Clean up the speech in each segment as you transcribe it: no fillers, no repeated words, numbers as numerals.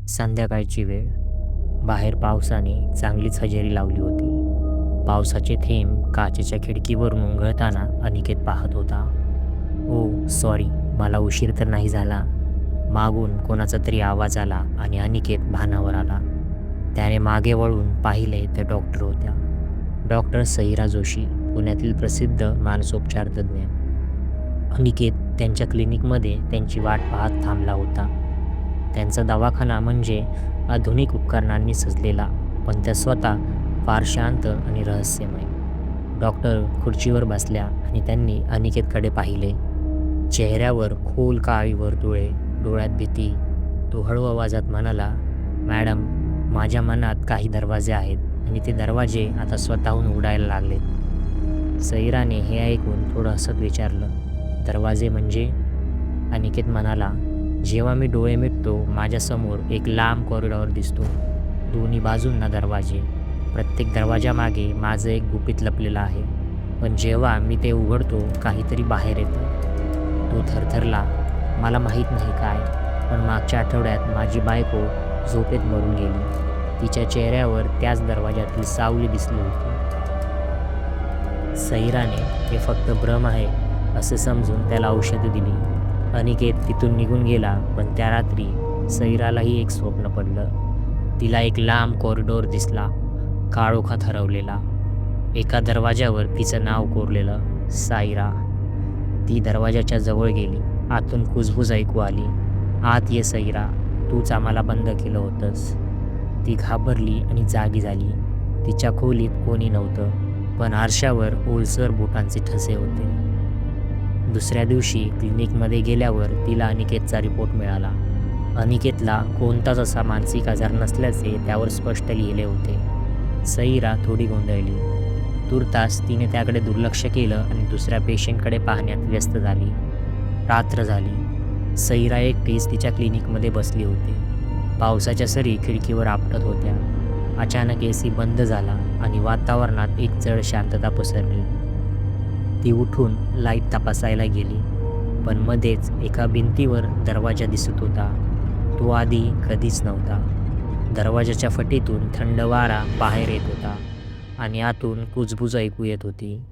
संध्याकाळची वेळ. बाहेर पावसाने चांगलीच हजेरी लावली होती. पावसाचे थेंब काचेच्या खिडकीवरून उंघळताना अनिकेत पाहत होता. "ओ सॉरी, मला उशीर तर नाही झाला?" मागून कोणाचा तरी आवाज आला आणि अनिकेत भानावर आला. त्याने मागे वळून पाहिले तर डॉक्टर होत्या. डॉक्टर सईरा जोशी, पुण्यातील प्रसिद्ध मानसोपचार तज्ज्ञ. अनिकेत त्यांच्या क्लिनिकमध्ये त्यांची वाट पाहत थांबला होता. त्यांचा दवाखाना म्हणजे आधुनिक उपकरणांनी सजलेला, पण त्या स्वतः फार शांत आणि रहस्यमय. डॉक्टर खुर्चीवर बसल्या आणि त्यांनी अनिकेतकडे पाहिले. चेहऱ्यावर खोल काळी वर्तुळे, डोळ्यात भीती. तो हळू आवाजात म्हणाला, "मॅडम, माझ्या मनात काही दरवाजे आहेत आणि ते दरवाजे आता स्वतःहून उघडायला लागलेत." सईराने हे ऐकून थोडं हसत विचारलं, "दरवाजे म्हणजे?" अनिकेत म्हणाला, "जेव्हा मी डोळे मिटतो माझ्यासमोर एक लांब कॉरिडॉर दिसतो. दोन्ही बाजूंना दरवाजे. प्रत्येक दरवाजामागे माझं एक गुपित लपलेलं आहे. पण जेव्हा मी ते उघडतो काहीतरी बाहेर येतं." तो थरथरला. "मला माहीत नाही काय, पण मागच्या आठवड्यात माझी बायको झोपेत मरून गेली. तिच्या चेहऱ्यावर त्याच दरवाजातील सावली दिसली होती." सईराने हे फक्त भ्रम आहे असे समजून त्याला औषधं दिली. अनिकेत तिथून निघून गेला, पण त्या रात्री सईरालाही एक स्वप्न पडलं. तिला एक लांब कॉरिडॉर दिसला, काळोखात हरवलेला. एका दरवाजावर तिचं नाव कोरलेलं, साईरा. ती दरवाजाच्या जवळ गेली. आतून कुजबूज ऐकू आली, "आत ये सईरा, तूच आम्हाला बंद केलं होतंस." ती घाबरली आणि जागी झाली. तिच्या खोलीत कोणी नव्हतं, पण आरशावर ओलसर बुटांचे ठसे होते. दुसऱ्या दिवशी क्लिनिकमध्ये गेल्यावर तिला अनिकेतचा रिपोर्ट मिळाला. अनिकेतला कोणताच असा मानसिक आजार नसल्याचे त्यावर स्पष्ट लिहिले होते. सईरा थोडी गोंधळली. तूर्तास तिने त्याकडे दुर्लक्ष केलं आणि दुसऱ्या पेशंटकडे पाहण्यात व्यस्त झाली. रात्र झाली. सईरा एकटीच तिच्या क्लिनिकमध्ये बसली होती. पावसाच्या सरी खिडकीवर आपटत होत्या. अचानक AC बंद झाला आणि वातावरणात एक जड शांतता पसरली. ती उठून लाईट तपासायला गेली, पण मध्येच एका भिंतीवर दरवाजा दिसत होता. तो आधी कधीच नव्हता. दरवाजाच्या फटीतून थंड वारा बाहेर येत होता आणि आतून कुजबूज ऐकू येत होती,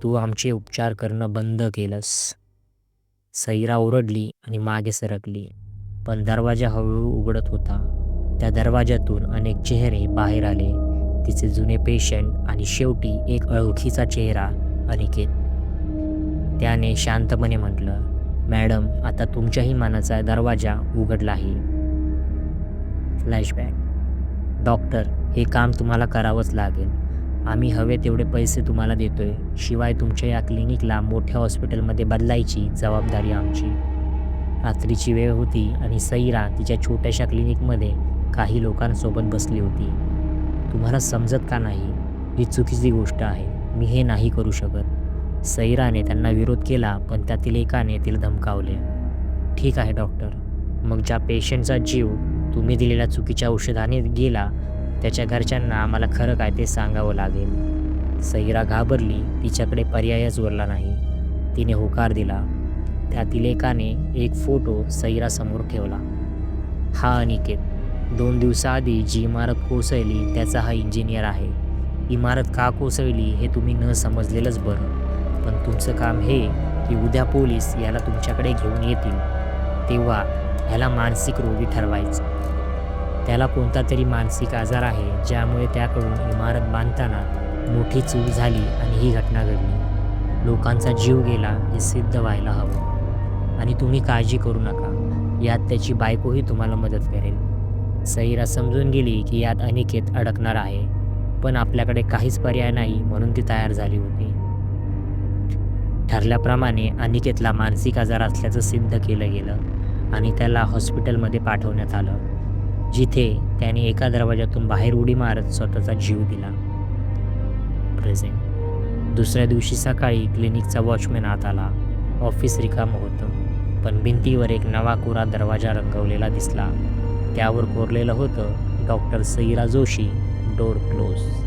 "तू आमचे उपचार करणं बंद केलंस." सईरा ओरडली आणि मागे सरकली, पण दरवाजा हळूहळू उघडत होता. त्या दरवाजातून अनेक चेहरे बाहेर आले. तिचे जुने पेशंट आणि शेवटी एक अनोळखीचा चेहरा, अनिकेत. त्याने शांतपणे म्हटलं, "मॅडम, आता तुमच्याही मनाचा दरवाजा उघडला आहे." फ्लॅशबॅक. "डॉक्टर, हे काम तुम्हाला करावंच लागेल. आम्ही हवे तेवढे पैसे तुम्हाला देतोय. शिवाय तुमच्या या क्लिनिकला मोठ्या हॉस्पिटलमध्ये बदलायची जबाबदारी आमची." रात्रीची वेळ होती आणि सईरा तिच्या छोट्याशा क्लिनिकमध्ये काही लोकांसोबत बसली होती. "तुम्हाला समजत का नाही? ही चुकीची गोष्ट आहे. मी हे नाही करू शकत." सईराने त्यांना विरोध केला, पण त्यातील एकाने तिला धमकावले, "ठीक आहे डॉक्टर, मग ज्या पेशंटचा जीव तुम्ही दिलेल्या चुकीच्या औषधाने गेला, त्याच्या घरच्यांना आम्हाला खरं काय ते सांगावं लागेल." सईरा घाबरली. तिच्याकडे पर्यायच उरला नाही. तिने होकार दिला. त्यातील एकाने एक फोटो सईरासमोर ठेवला. "हा अनिकेत. 2 दिवसाआधी जी इमारत कोसळली त्याचा हा इंजिनियर आहे. इमारत का कोसळली हे तुम्ही न समजलेलंच बरं. पण तुमचं काम हे की उद्या पोलीस याला तुमच्याकडे घेऊन येतील, तेव्हा ह्याला मानसिक रोगी ठरवायचं. त्याला कोणता तरी मानसिक आजार आहे, ज्यामुळे त्याकडून इमारत बांधताना मोठी चूक झाली आणि ही घटना घडली. लोकांचा जीव गेला हे सिद्ध व्हायला हवं. आणि तुम्ही काळजी करू नका, यात त्याची बायकोही तुम्हाला मदत करेल." सईरा समजून गेली की यात अनिकेत अडकणार आहे, पण आपल्याकडे काहीच पर्याय नाही म्हणून ती तयार झाली होती. ठरल्याप्रमाणे अनिकेतला मानसिक आजार असल्याचं सिद्ध केलं गेलं आणि त्याला हॉस्पिटलमध्ये पाठवण्यात आलं, जिथे त्याने एका दरवाजातून बाहेर उडी मारत स्वतःचा जीव दिला. प्रेझेंट. दुसऱ्या दिवशी सकाळी क्लिनिकचा वॉचमॅन आत आला. ऑफिस रिकामं होतं, पण भिंतीवर एक नवा कोरा दरवाजा रंगवलेला दिसला. त्यावर कोरलेलं होतं, "डॉक्टर सईरा जोशी, डोर क्लोज."